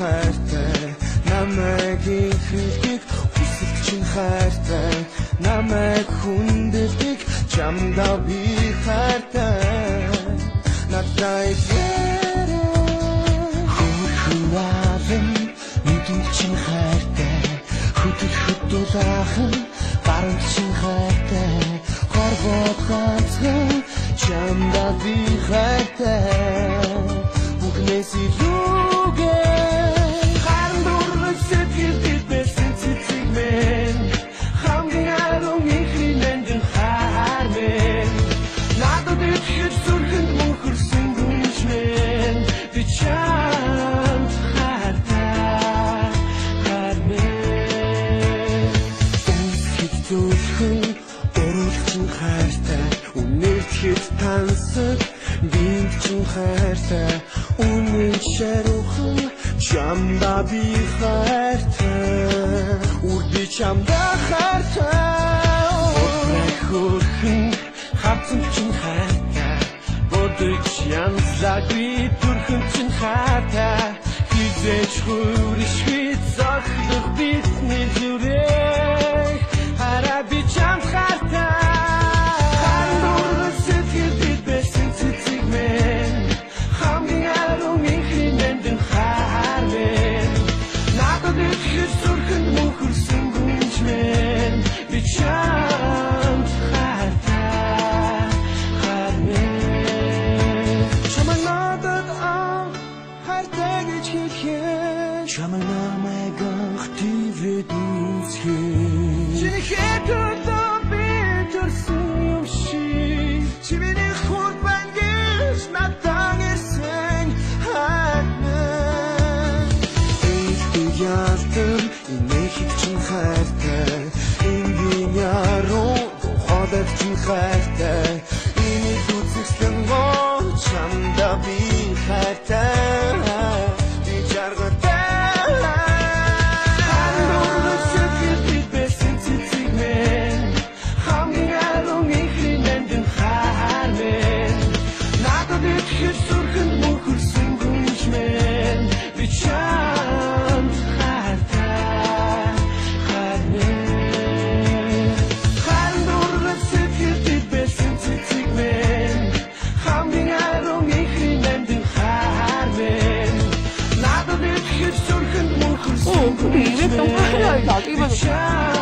хайртай намайг ихлэх хүсэлт чинь хайртай намайг хүндэлдэг чамдаа би хайртай надтай хөрхүнавэн нүдэн чинь хайртай хөдөл хөдөлаахан баруун чинь хайртай хорвоод ганцхан чамдаа би хайртай бүгнээс илүүгээ харан дургаж сэтгэлд байсан цэцэг мэн хамгийн арун ихний нандин хаар мэн надад итгэж зүрхэнд мөнхөрсөн гүнж мэн би чамд хайртай хаар мэн үнэхээр зүрхэн оруулчин хайртай үнэхээр тансаг бинд чин хайртай үнэн шаруухан чамдаа би хайртай үрди чамдаа хайртай хөрхөн хавцан чин хайртай бодож янзлаагүй түрхэн чин хайртай хизээч хүршгүй зохлох бидний зүрэг хараа би чамд хайртай Чамайг намайг анх твэд үзхээ Чиний хэтүүд би төрсөн юм шиг Чи миний хурд байна гэж надад ирсэн хайртай Эйхтэй ялтан инээхэд чин хайртай Энгийн яруу ходод чин хайртай Энийг үзэсгэлэн гоо чамдаа би хайртай 근데 200장 팔려야 나도 입어줬어.